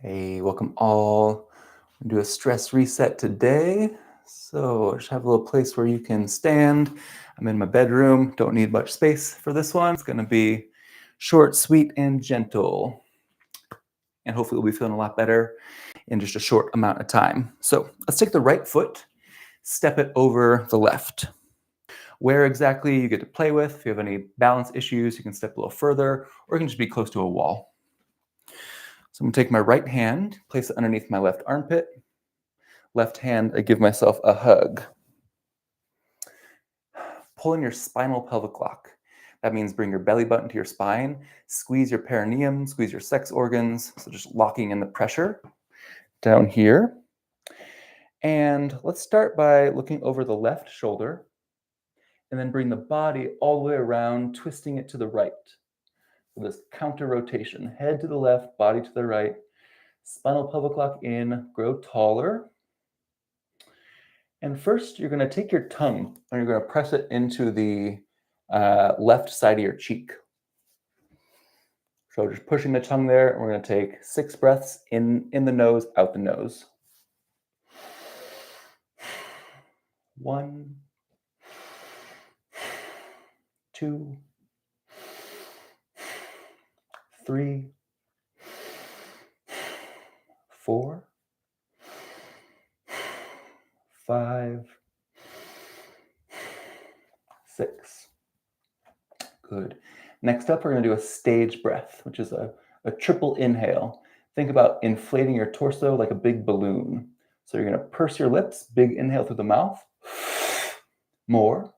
Hey, welcome all. We'll do a stress reset today. So just have a little place where you can stand. I'm in my bedroom, don't need much space for this one. It's gonna be short, sweet, and gentle. And hopefully we'll be feeling a lot better in just a short amount of time. So let's take the right foot, step it over the left. Where exactly you get to play with. If you have any balance issues, you can step a little further, or you can just be close to a wall. So I'm gonna take my right hand, place it underneath my left armpit. Left hand, I give myself a hug. Pull in your spinal pelvic lock. That means bring your belly button to your spine, squeeze your perineum, squeeze your sex organs. So just locking in the pressure down here. And let's start by looking over the left shoulder and then bring the body all the way around, twisting it to the right. So this counter rotation, head to the left, body to the right. Spinal pelvic lock in, grow taller. And first, you're going to take your tongue and you're going to press it into the left side of your cheek. So just pushing the tongue there, and we're going to take 6 breaths in the nose, out the nose. 1, 2, 3, 4, 5, 6. Good. Next up, we're going to do a stage breath, which is a triple inhale. Think about inflating your torso like a big balloon. So you're going to purse your lips, big inhale through the mouth. More.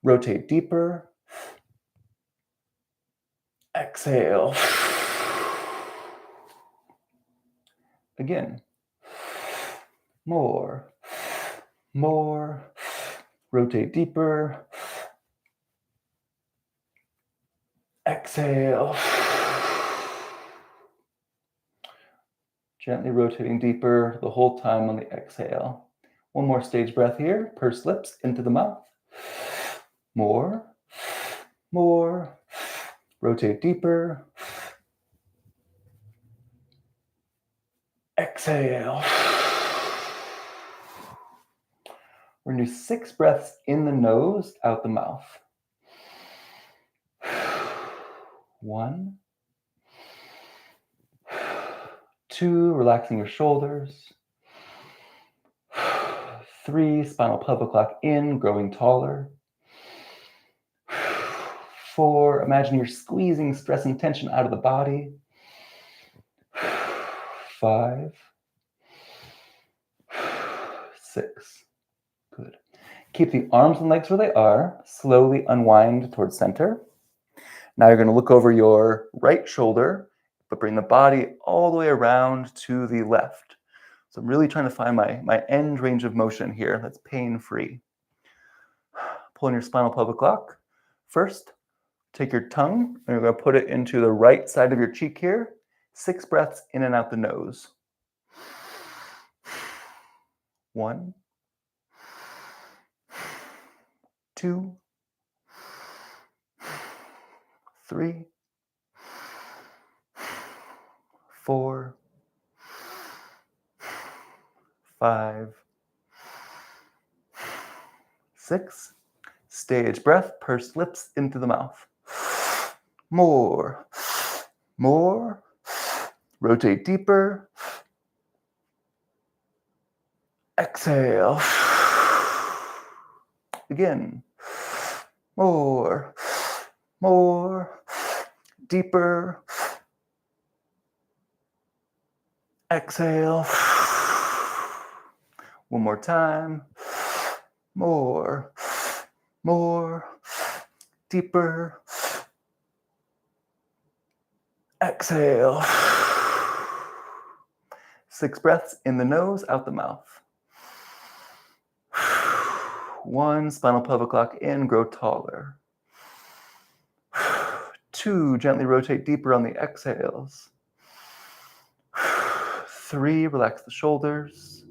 Rotate deeper. Exhale. Again. More. Rotate deeper. Exhale. Gently rotating deeper the whole time on the exhale. One more stage breath here. Purse lips into the mouth. More. Rotate deeper. Exhale. We're going to do 6 breaths in the nose, out the mouth. 1, 2, relaxing your shoulders. 3, spinal pelvic lock in, growing taller. 4, imagine you're squeezing stress and tension out of the body. 5, 6. Good. Keep the arms and legs where they are. Slowly unwind towards center. Now you're going to look over your right shoulder, but bring the body all the way around to the left. So I'm really trying to find my end range of motion here that's pain-free. Pull in your spinal pelvic lock. First, take your tongue, and you're going to put it into the right side of your cheek here. 6 breaths in and out the nose. 1, 2, 3, 4, 5, 6. Stage breath, pursed lips into the mouth. More. Rotate deeper. Exhale. Again. More. Deeper. Exhale. One more time. More. Deeper. Exhale. 6 breaths in the nose, out the mouth. 1, spinal pelvic lock in, grow taller. 2, gently rotate deeper on the exhales. 3, relax the shoulders.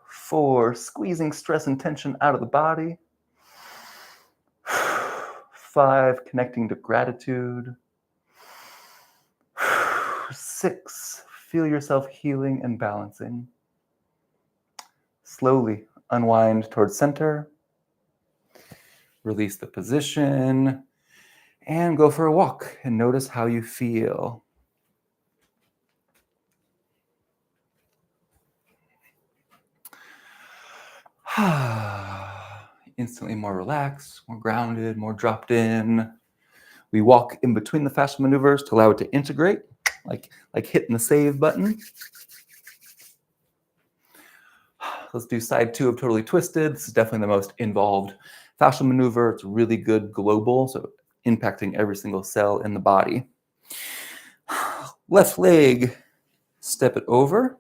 4, squeezing stress and tension out of the body. 5, connecting to gratitude. 6. Feel yourself healing and balancing. Slowly unwind towards center. Release the position and go for a walk and notice how you feel. Instantly more relaxed, more grounded, more dropped in. We walk in between the fascial maneuvers to allow it to integrate, like hitting the save button. Let's do side 2 of totally twisted. This is definitely the most involved fascial maneuver. It's really good global, so impacting every single cell in the body. Left leg, step it over.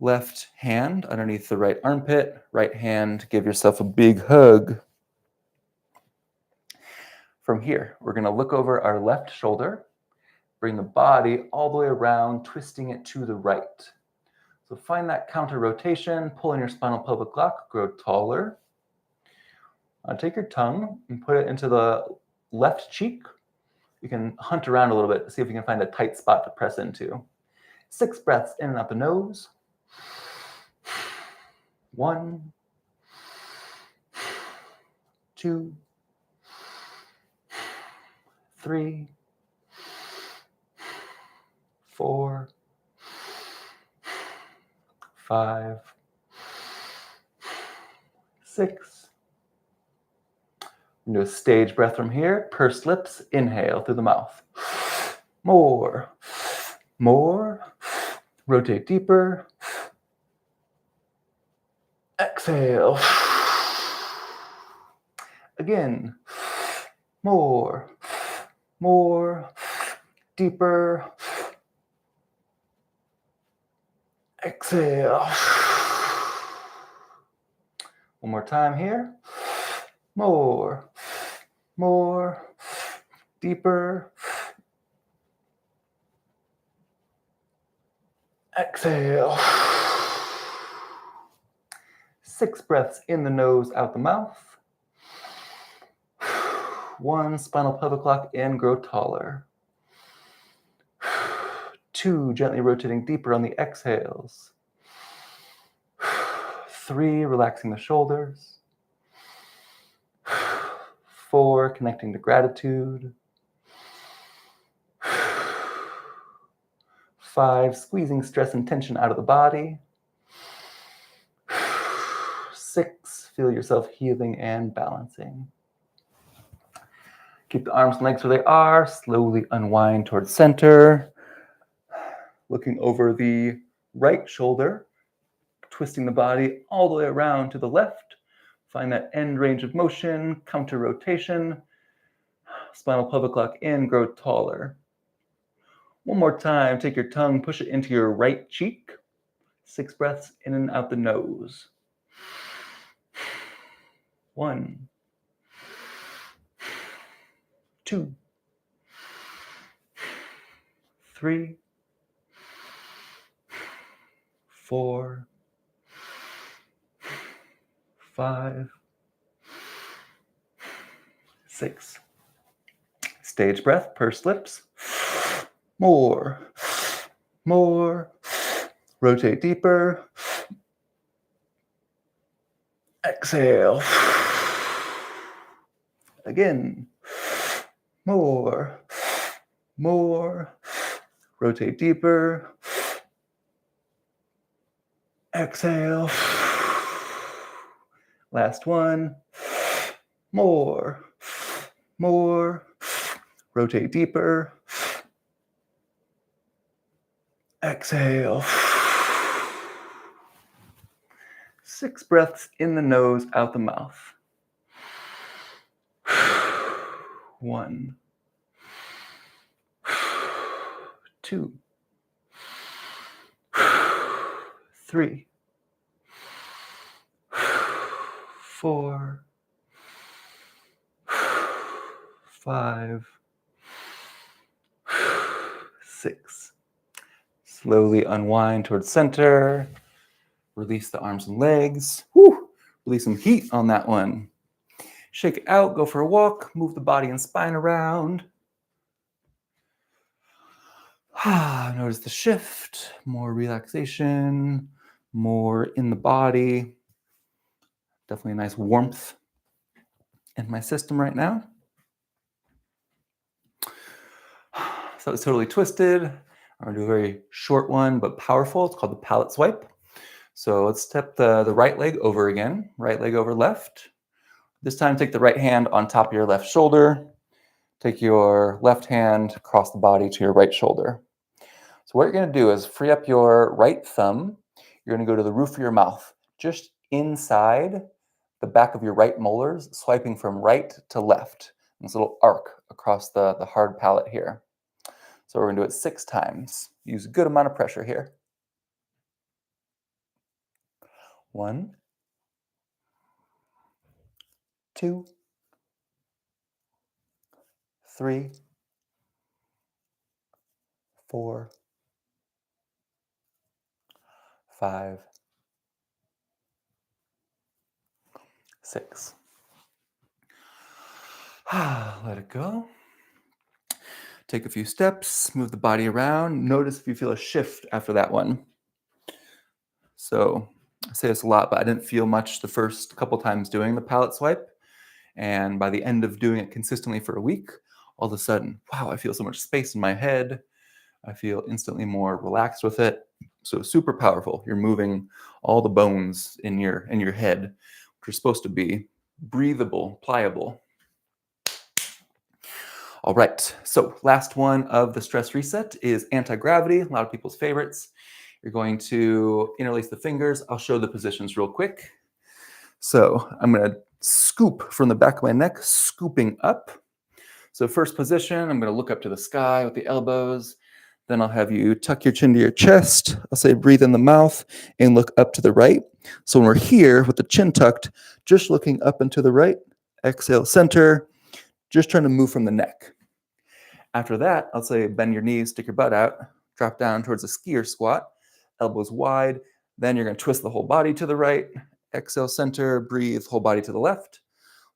Left hand underneath the right armpit. Right hand, give yourself a big hug. From here, we're going to look over our left shoulder, bring the body all the way around, twisting it to the right. So find that counter rotation, pull in your spinal pelvic lock, grow taller. Take your tongue and put it into the left cheek. You can hunt around a little bit to see if you can find a tight spot to press into. 6 breaths in and out the nose. 1, 2, 3, 4, 5, 6. Do a stage breath from here. Pursed lips, inhale through the mouth. More. Rotate deeper. Exhale. Again. More. Deeper. Exhale. One more time here. More. Deeper. Exhale. 6 breaths in the nose, out the mouth. 1, spinal pelvic lock in, grow taller. 2, gently rotating deeper on the exhales. 3, relaxing the shoulders. 4, connecting to gratitude. 5, squeezing stress and tension out of the body. 6, feel yourself healing and balancing. Keep the arms and legs where they are. Slowly unwind towards center. Looking over the right shoulder, twisting the body all the way around to the left. Find that end range of motion, counter rotation. Spinal pelvic lock in, grow taller. One more time, take your tongue, push it into your right cheek. 6 breaths in and out the nose. 1, 2, 3, 4, 5, 6. Stage breath, pursed lips. More. Rotate deeper. Exhale. Again. More. Rotate deeper. Exhale. Last one. More. Rotate deeper. Exhale. 6 breaths in the nose, out the mouth. 1, 2, 3, 4, 5, 6. Slowly unwind towards center. Release the arms and legs. Release some heat on that one. Shake it out, go for a walk, move the body and spine around. Notice the shift, more relaxation, more in the body. Definitely a nice warmth in my system right now. So it's totally twisted. I'm gonna do a very short one, but powerful. It's called the palate swipe. So let's step the right leg over again, right leg over left. This time take the right hand on top of your left shoulder. Take your left hand across the body to your right shoulder. So what you're gonna do is free up your right thumb. You're gonna go to the roof of your mouth, just inside the back of your right molars, swiping from right to left. This little arc across the hard palate here. So we're gonna do it 6 times. Use a good amount of pressure here. 1, 2, 3, 4, 5, 6. Let it go. Take a few steps, move the body around. Notice if you feel a shift after that one. So I say this a lot, but I didn't feel much the first couple times doing the palate swipe. And by the end of doing it consistently for a week, all of a sudden, wow, I feel so much space in my head. I feel instantly more relaxed with it. So super powerful. You're moving all the bones in your head, which are supposed to be breathable, pliable. All right, so last one of the stress reset is anti-gravity, a lot of people's favorites. You're going to interlace the fingers. I'll show the positions real quick. So I'm going to scoop from the back of my neck, scooping up. So first position, I'm going to look up to the sky with the elbows. Then I'll have you tuck your chin to your chest. I'll say breathe in the mouth and look up to the right. So when we're here with the chin tucked, just looking up and to the right, exhale, center, just trying to move from the neck. After that, I'll say bend your knees, stick your butt out, drop down towards a skier squat, elbows wide. Then you're going to twist the whole body to the right, exhale, center, breathe, whole body to the left.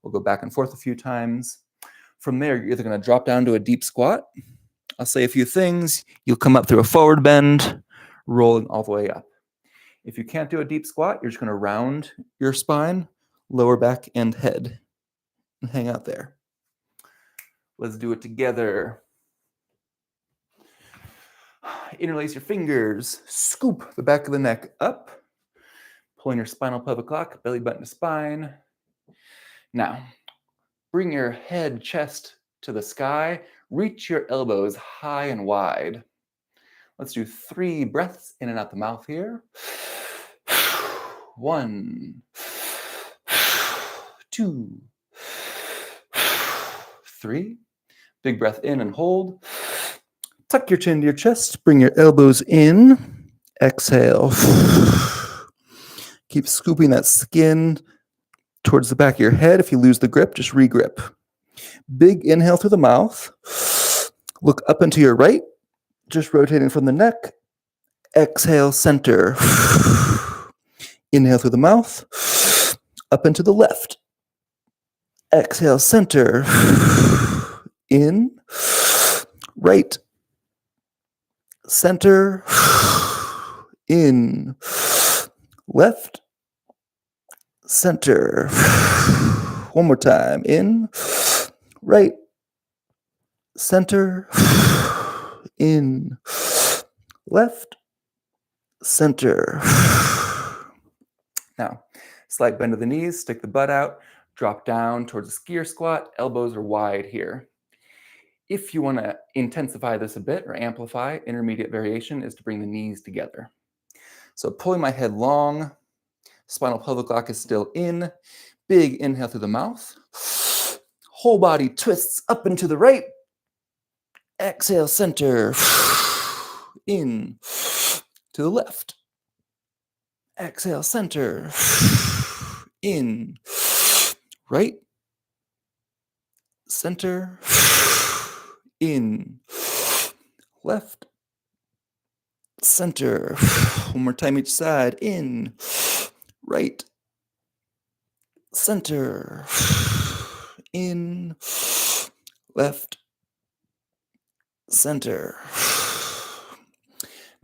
We'll go back and forth a few times. From there, you're either going to drop down to a deep squat. I'll say a few things. You'll come up through a forward bend, rolling all the way up. If you can't do a deep squat, you're just going to round your spine, lower back and head, and hang out there. Let's do it together. Interlace your fingers, scoop the back of the neck up, pulling your spinal pelvic lock, belly button to spine. Now, bring your head, chest to the sky, reach your elbows high and wide. Let's do 3 breaths in and out the mouth here. 1, 2, 3. Big breath in and hold. Tuck your chin to your chest. Bring your elbows in. Exhale. Keep scooping that skin towards the back of your head. If you lose the grip, just re-grip. Big inhale through the mouth. Look up and to your right. Just rotating from the neck. Exhale, center. Inhale through the mouth. Up and to the left. Exhale, center. In. Right. Center. In. Left. Center. One more time. In. Right. Center. In. Left. Center. Now, slight bend of the knees, stick the butt out, drop down towards a skier squat, elbows are wide here. If you want to intensify this a bit or amplify, intermediate variation is to bring the knees together. So pulling my head long, spinal pelvic lock is still in, big inhale through the mouth, whole body twists up and to the right, exhale, center, in, to the left, exhale, center, in, right, center, in, left, center. One more time each side. In, right, center, in, left, center.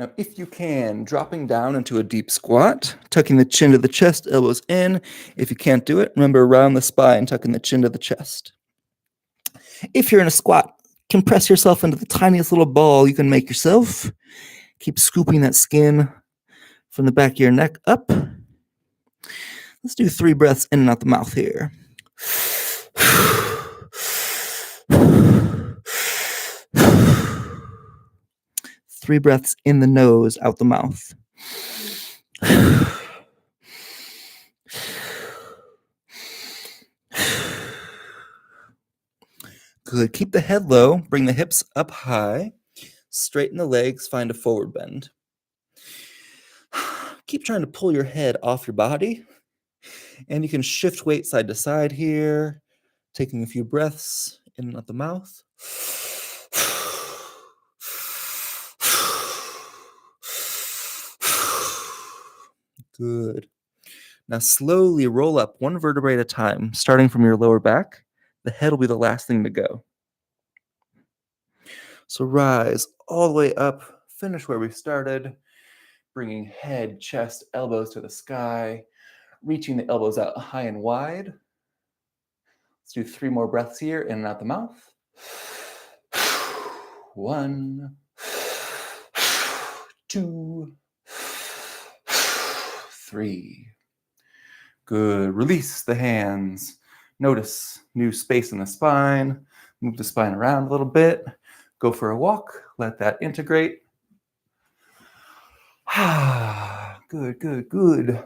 Now, if you can, dropping down into a deep squat, tucking the chin to the chest, elbows in. If you can't do it, remember around the spine, tucking the chin to the chest. If you're in a squat, compress yourself into the tiniest little ball you can make yourself. Keep scooping that skin from the back of your neck up. Let's do 3 breaths in and out the mouth here. 3 breaths in the nose, out the mouth. Good. Keep the head low. Bring the hips up high. Straighten the legs. Find a forward bend. Keep trying to pull your head off your body. And you can shift weight side to side here. Taking a few breaths in and out the mouth. Good. Now slowly roll up 1 vertebrae at a time, starting from your lower back. The head will be the last thing to go. So rise all the way up, finish where we started, bringing head, chest, elbows to the sky, reaching the elbows out high and wide. Let's do 3 more breaths here, in and out the mouth. 1, 2, 3. Good. Release the hands. Notice new space in the spine. Move the spine around a little bit. Go for a walk. Let that integrate. Good, good, good.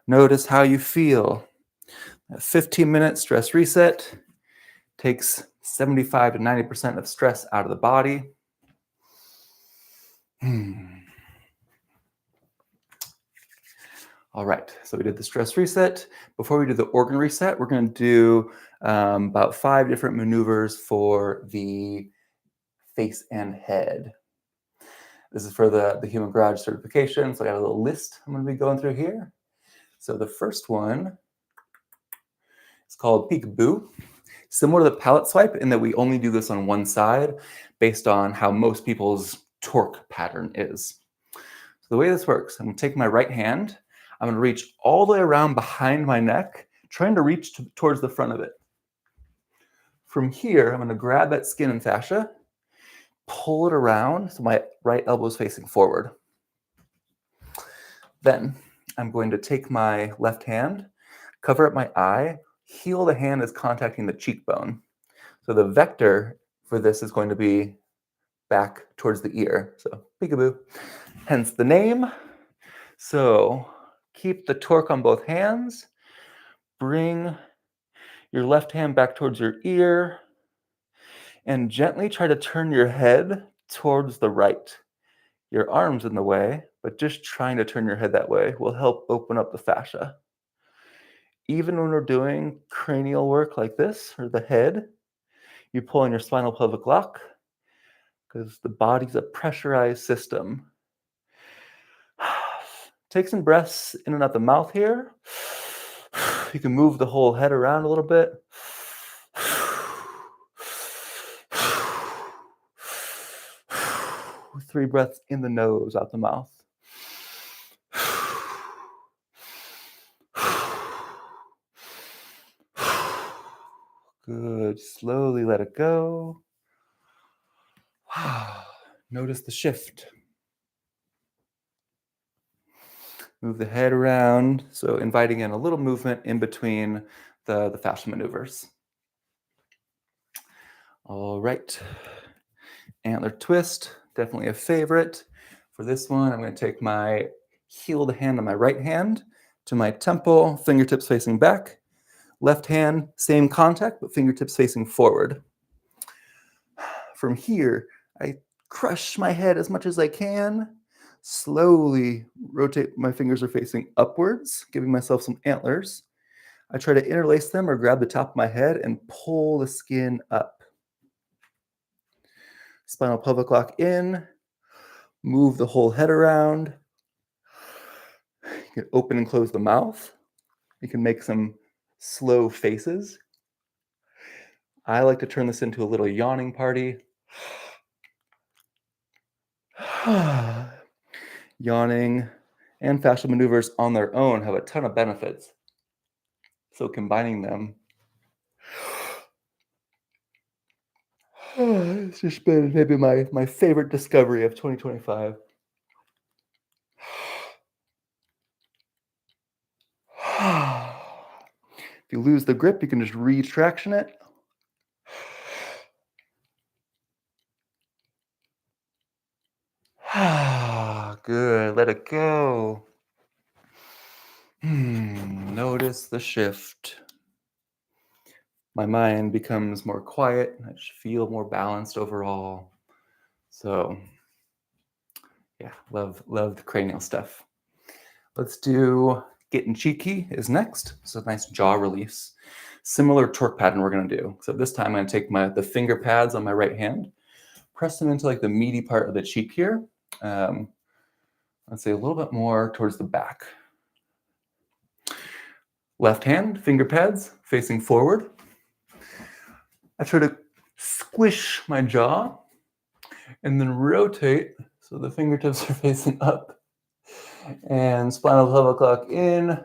Notice how you feel. A 15-minute stress reset takes 75 to 90% of stress out of the body. All right, so we did the stress reset. Before we do the organ reset, we're going to do about 5 different maneuvers for the face and head. This is for the Human Garage certification, so I got a little list I'm going to be going through here. So the first one is called peekaboo. Similar to the palette swipe in that we only do this on one side based on how most people's torque pattern is. So the way this works, I'm going to take my right hand, I'm going to reach all the way around behind my neck, trying to reach towards the front of it. From here, I'm going to grab that skin and fascia, pull it around so my right elbow is facing forward. Then I'm going to take my left hand, cover up my eye, heel of the hand is contacting the cheekbone. So the vector for this is going to be back towards the ear. So peekaboo, hence the name. So keep the torque on both hands. Bring your left hand back towards your ear and gently try to turn your head towards the right. Your arm's in the way, but just trying to turn your head that way will help open up the fascia. Even when we're doing cranial work like this, or the head, you pull on your spinal pelvic lock because the body's a pressurized system. Take some breaths in and out the mouth here. You can move the whole head around a little bit. 3 breaths in the nose, out the mouth. Good. Slowly let it go. Notice the shift. Move the head around, so inviting in a little movement in between the fascial maneuvers. All right. Antler twist, definitely a favorite. For this one, I'm going to take my healed hand on my right hand to my temple, fingertips facing back. Left hand, same contact, but fingertips facing forward. From here, I crush my head as much as I can. Slowly rotate, my fingers are facing upwards, giving myself some antlers. I try to interlace them or grab the top of my head and pull the skin up. Spinal pelvic lock in, move the whole head around. You can open and close the mouth. You can make some slow faces. I like to turn this into a little yawning party. Yawning and fascial maneuvers on their own have a ton of benefits. So combining them, it's just been maybe my favorite discovery of 2025. If you lose the grip, you can just retraction it. Good. Let it go. Notice the shift. My mind becomes more quiet. I just feel more balanced overall. So, yeah, love the cranial stuff. Let's do getting cheeky is next. So nice jaw release. Similar torque pattern we're gonna do. So this time I'm gonna take the finger pads on my right hand, press them into like the meaty part of the cheek here. Let's say a little bit more towards the back. Left hand, finger pads facing forward. I try to squish my jaw and then rotate so the fingertips are facing up. And spinal pelvic lock in,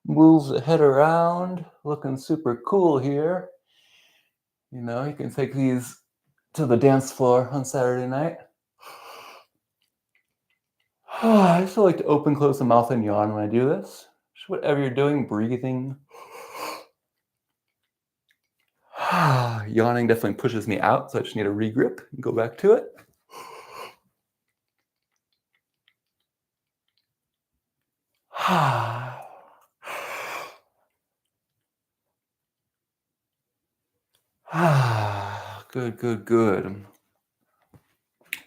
move the head around, looking super cool here. You know, you can take these to the dance floor on Saturday night. I just like to open, close the mouth, and yawn when I do this. Just whatever you're doing, breathing. Yawning definitely pushes me out, so I just need to regrip and go back to it. Good, good, good.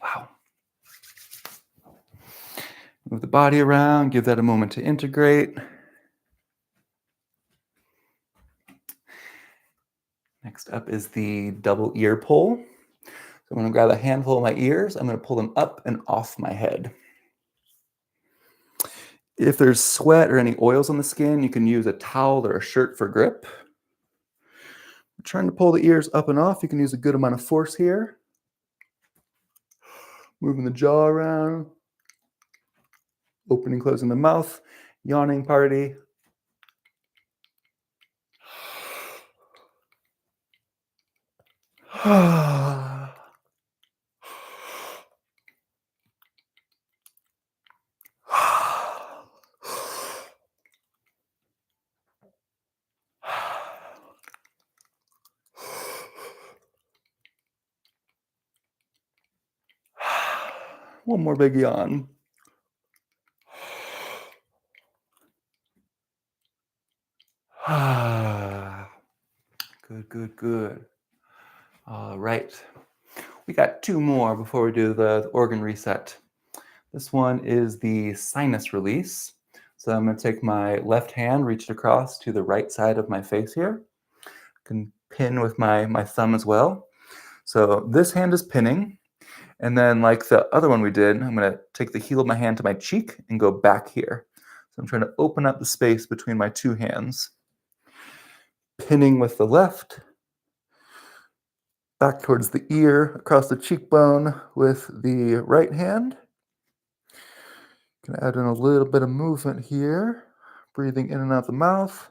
Wow. Move the body around, give that a moment to integrate. Next up is the double ear pull. So I'm going to grab a handful of my ears. I'm going to pull them up and off my head. If there's sweat or any oils on the skin, you can use a towel or a shirt for grip. Trying to pull the ears up and off, you can use a good amount of force here. Moving the jaw around. Opening, closing the mouth. Yawning party. One more big yawn. Good, good, good. All right. We got two more before we do the organ reset. This one is the sinus release. So I'm going to take my left hand, reach it across to the right side of my face here. I can pin with my thumb as well. So this hand is pinning. And then like the other one we did, I'm going to take the heel of my hand to my cheek and go back here. So I'm trying to open up the space between my two hands. Pinning with the left, back towards the ear, across the cheekbone with the right hand. Gonna add in a little bit of movement here. Breathing in and out the mouth.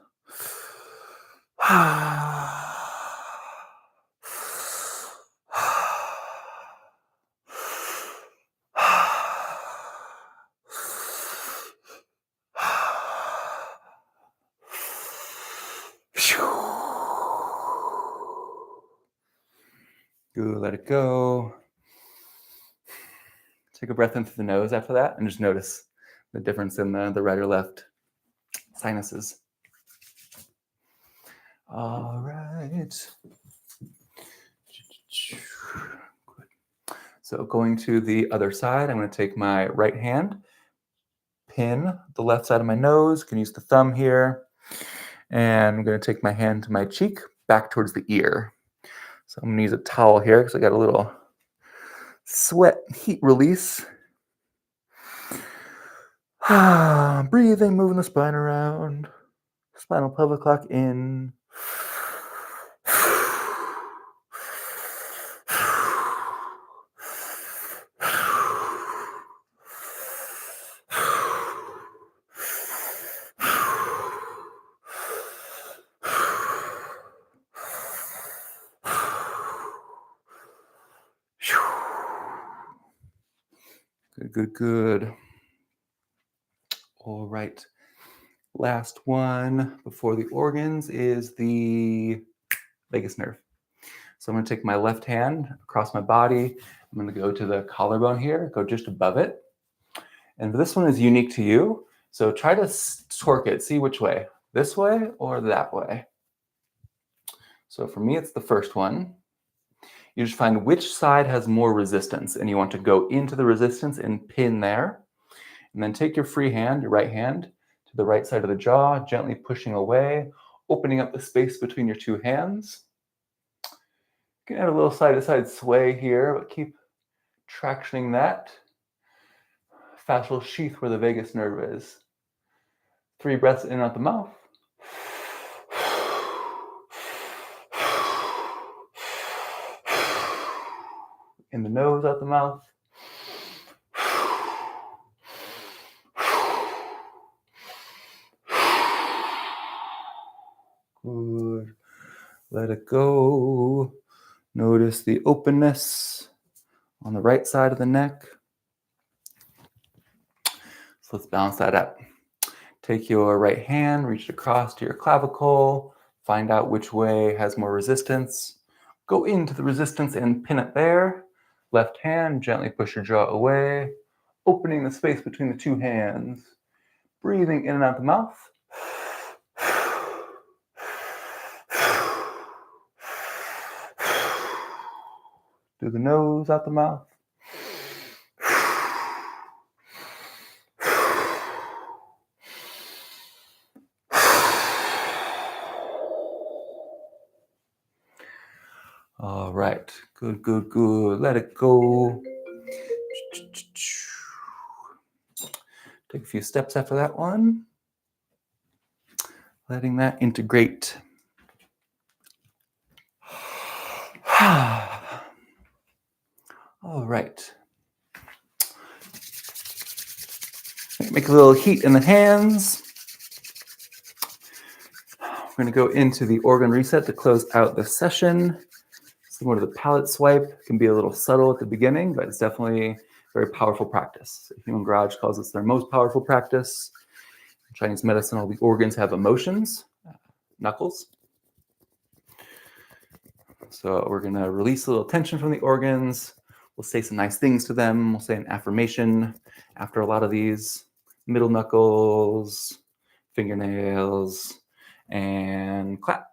Good, let it go. Take a breath in through the nose after that and just notice the difference in the right or left sinuses. All right. So going to the other side, I'm going to take my right hand, pin the left side of my nose, can use the thumb here, and I'm going to take my hand to my cheek, back towards the ear. So I'm going to use a towel here because I got a little sweat heat release. Breathing, moving the spine around. Spinal pelvic lock in. Good, good, good. All right. Last one before the organs is the vagus nerve. So I'm going to take my left hand across my body. I'm going to go to the collarbone here, go just above it. And this one is unique to you. So try to torque it, see which way, this way or that way. So for me, it's the first one. You just find which side has more resistance, and you want to go into the resistance and pin there. And then take your free hand, your right hand, to the right side of the jaw, gently pushing away, opening up the space between your two hands. You can add a little side-to-side sway here, but keep tractioning that fascial sheath where the vagus nerve is. 3 breaths in and out the mouth. In the nose, out the mouth. Good. Let it go. Notice the openness on the right side of the neck. So let's balance that out. Take your right hand, reach it across to your clavicle, find out which way has more resistance. Go into the resistance and pin it there. Left hand, gently push your jaw away, opening the space between the two hands. Breathing in and out the mouth. Through the nose, out the mouth. All right, good, good, good. Let it go. Take a few steps after that one. Letting that integrate. All right. Make a little heat in the hands. We're going to go into the organ reset to close out the session. Similar to the palate swipe, it can be a little subtle at the beginning, but it's definitely a very powerful practice. Human Garage calls this their most powerful practice. In Chinese medicine, all the organs have emotions, knuckles. So we're going to release a little tension from the organs. We'll say some nice things to them. We'll say an affirmation after a lot of these. Middle knuckles, fingernails, and clap.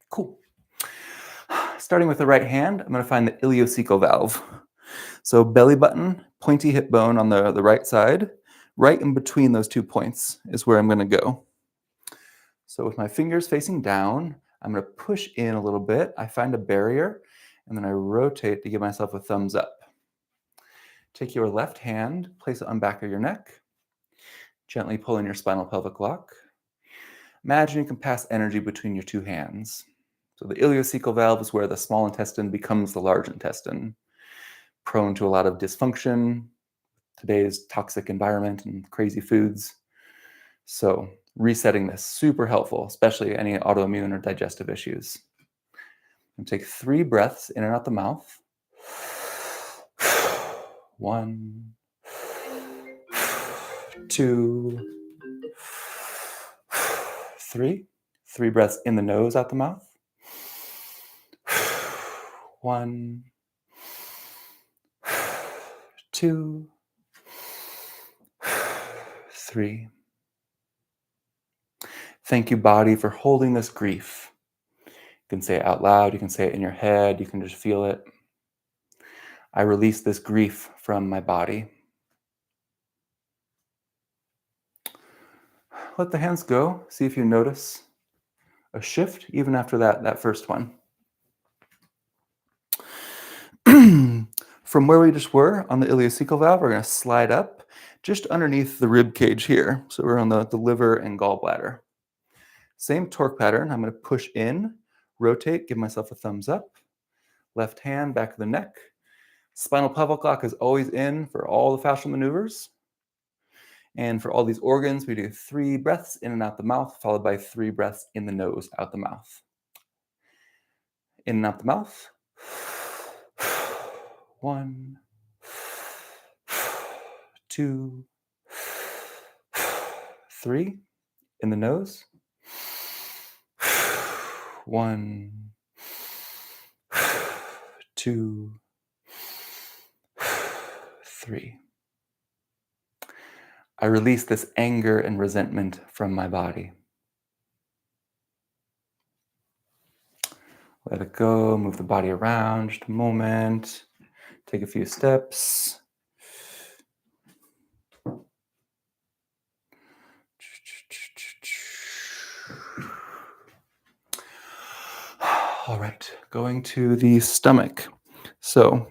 Cool. Starting with the right hand, I'm going to find the ileocecal valve. So belly button, pointy hip bone on the right side, right in between those 2 points is where I'm going to go. So with my fingers facing down, I'm going to push in a little bit. I find a barrier, and then I rotate to give myself a thumbs up. Take your left hand, place it on back of your neck. Gently pull in your spinal pelvic lock. Imagine you can pass energy between your two hands. So the ileocecal valve is where the small intestine becomes the large intestine. Prone to a lot of dysfunction, today's toxic environment and crazy foods. So resetting this, super helpful, especially any autoimmune or digestive issues. And take 3 breaths in and out the mouth. 1, 2, 3. 3 breaths in the nose, out the mouth. 1, 2, 3. Thank you, body, for holding this grief. You can say it out loud. You can say it in your head. You can just feel it. I release this grief from my body. Let the hands go. See if you notice a shift even after that first one. From where we just were on the ileocecal valve, we're going to slide up just underneath the rib cage here. So we're on the liver and gallbladder. Same torque pattern. I'm going to push in, rotate, give myself a thumbs up. Left hand, back of the neck. Spinal pelvic lock is always in for all the fascial maneuvers. And for all these organs, we do 3 breaths in and out the mouth, followed by 3 breaths in the nose, out the mouth. In and out the mouth. 1, 2, 3. In the nose. 1, 2, 3. I release this anger and resentment from my body. Let it go, move the body around just a moment. Take a few steps. All right, going to the stomach. So,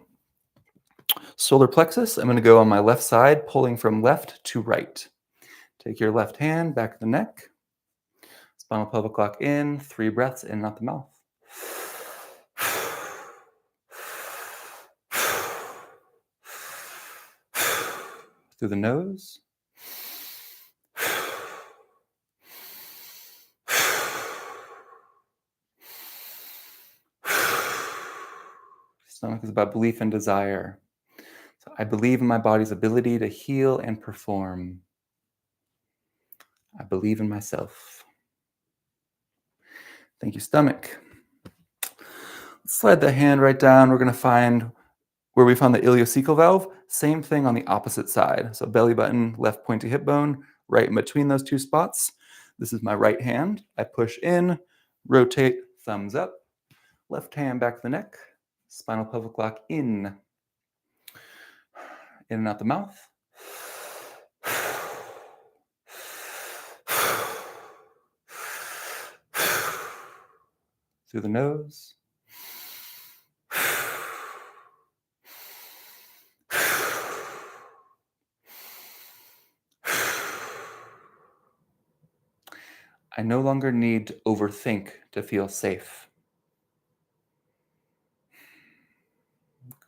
solar plexus, I'm going to go on my left side, pulling from left to right. Take your left hand, back of the neck. Spinal pelvic lock in, 3 breaths in and out the mouth. Through the nose. Stomach is about belief and desire. So I believe in my body's ability to heal and perform. I believe in myself. Thank you, stomach. Let's slide the hand right down. We're going to find where we found the ileocecal valve. Same thing on the opposite side. So belly button, left pointy hip bone, right in between those two spots. This is my right hand. I push in, rotate, thumbs up. Left hand back of the neck. Spinal pelvic lock in and out the mouth. Through the nose. I no longer need to overthink to feel safe.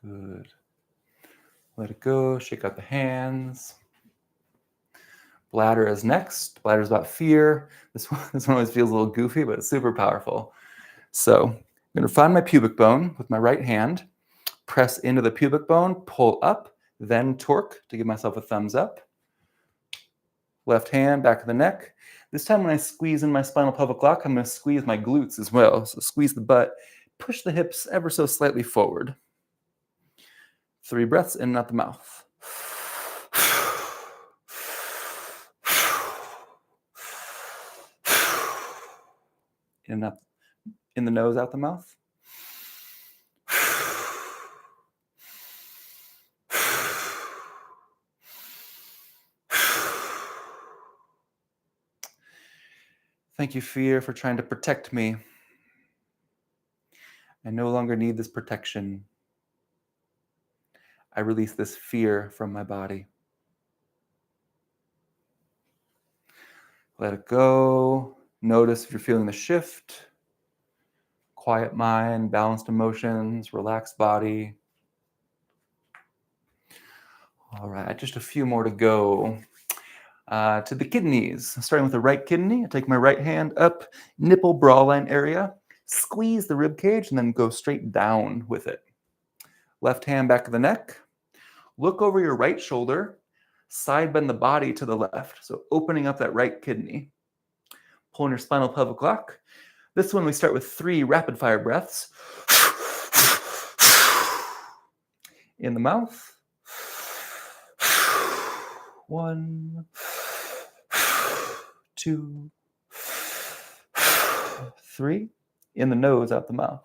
Good. Let it go. Shake out the hands. Bladder is next. Bladder is about fear. This one always feels a little goofy, but it's super powerful. So I'm going to find my pubic bone with my right hand, press into the pubic bone, pull up, then torque to give myself a thumbs up. Left hand, back of the neck. This time when I squeeze in my spinal pelvic lock, I'm going to squeeze my glutes as well. So squeeze the butt, push the hips ever so slightly forward. 3 breaths in and out the mouth. In and up, in the nose, out the mouth. Thank you, fear, for trying to protect me. I no longer need this protection. I release this fear from my body. Let it go. Notice if you're feeling the shift. Quiet mind, balanced emotions, relaxed body. All right, just a few more to go. To the kidneys. Starting with the right kidney, I take my right hand up, nipple bra line area, squeeze the rib cage, and then go straight down with it. Left hand back of the neck. Look over your right shoulder, side bend the body to the left. So opening up that right kidney. Pulling your spinal pelvic lock. This one we start with 3 rapid fire breaths. In the mouth. 1, 2, 3. In the nose, out the mouth.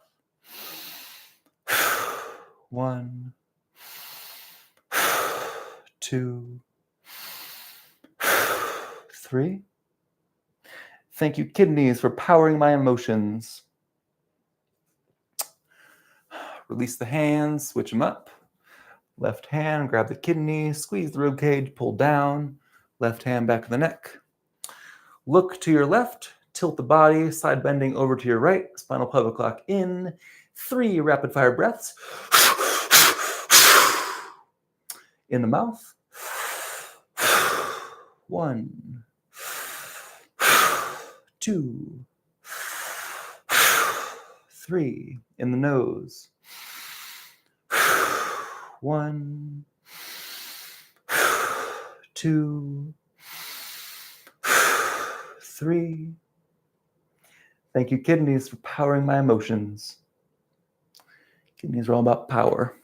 1, 2, 3. Thank you, kidneys, for powering my emotions. Release the hands, switch them up. Left hand, grab the kidney, squeeze the rib cage, pull down. Left hand back of the neck. Look to your left, tilt the body, side bending over to your right, spinal pelvic lock in. 3 rapid fire breaths. In the mouth. 1, 2, 3. In the nose. 1, 2, 3. Thank you, kidneys, for powering my emotions. Kidneys are all about power.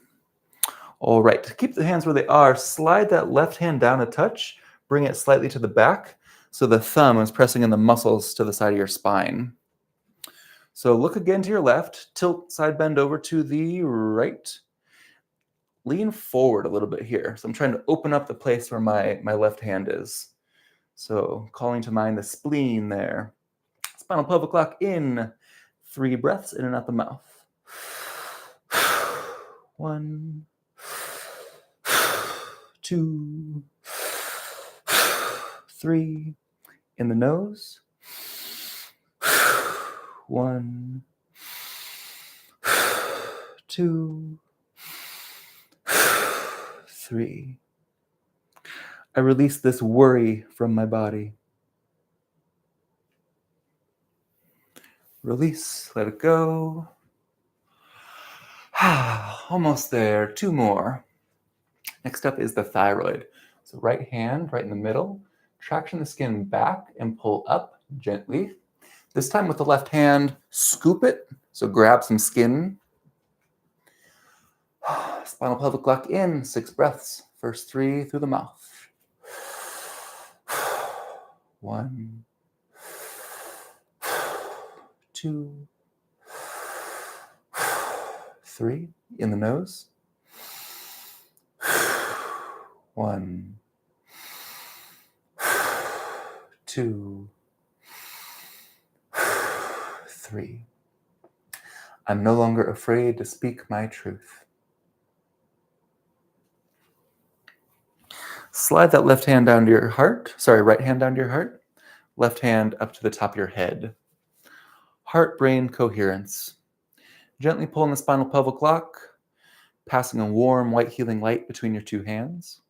All right, to keep the hands where they are, slide that left hand down a touch, bring it slightly to the back, so the thumb is pressing in the muscles to the side of your spine. So look again to your left, tilt side bend over to the right. Lean forward a little bit here. So I'm trying to open up the place where my left hand is. So calling to mind the spleen there. Spinal pelvic lock in. 3 breaths in and out the mouth. 1, 2, 3. In the nose. 1, 2, 3. I release this worry from my body. Release, let it go. Almost there, 2 more. Next up is the thyroid. So right hand, right in the middle, traction the skin back and pull up gently. This time with the left hand, scoop it, so grab some skin. Spinal pelvic lock in, 6 breaths. First 3 through the mouth. 1, 2, 3. In the nose. 1, 2, 3. I'm no longer afraid to speak my truth. Slide that left hand down to your heart. Right hand down to your heart. Left hand up to the top of your head. Heart-brain coherence. Gently pull in the spinal pelvic lock, passing a warm white healing light between your 2 hands.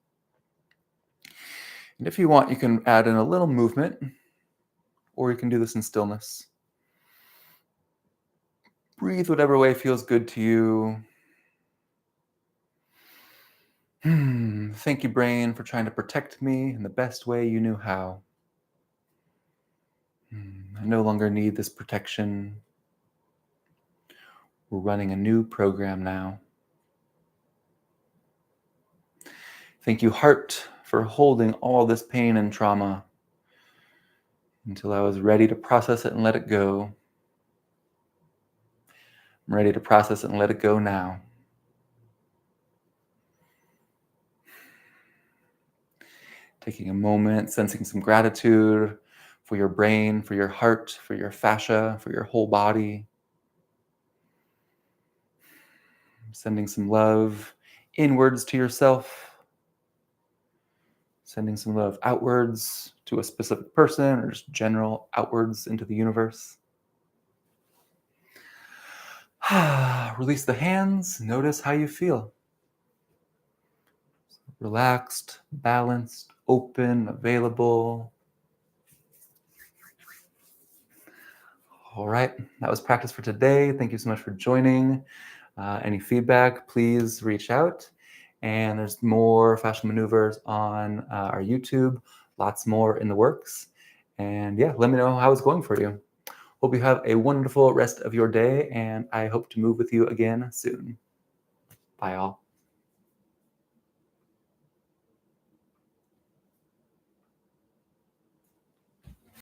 And if you want, you can add in a little movement, or you can do this in stillness. Breathe whatever way feels good to you. Thank you, brain, for trying to protect me in the best way you knew how. I no longer need this protection. We're running a new program now. Thank you, heart, for holding all this pain and trauma until I was ready to process it and let it go. I'm ready to process it and let it go now. Taking a moment, sensing some gratitude for your brain, for your heart, for your fascia, for your whole body. Sending some love inwards to yourself. Sending some love outwards to a specific person, or just general outwards into the universe. Release the hands. Notice how you feel. Relaxed, balanced, open, available. All right, that was practice for today. Thank you so much for joining. Any feedback, please reach out. And there's more fascial maneuvers on our YouTube, lots more in the works. And yeah, let me know how it's going for you. Hope you have a wonderful rest of your day, and I hope to move with you again soon. Bye, all.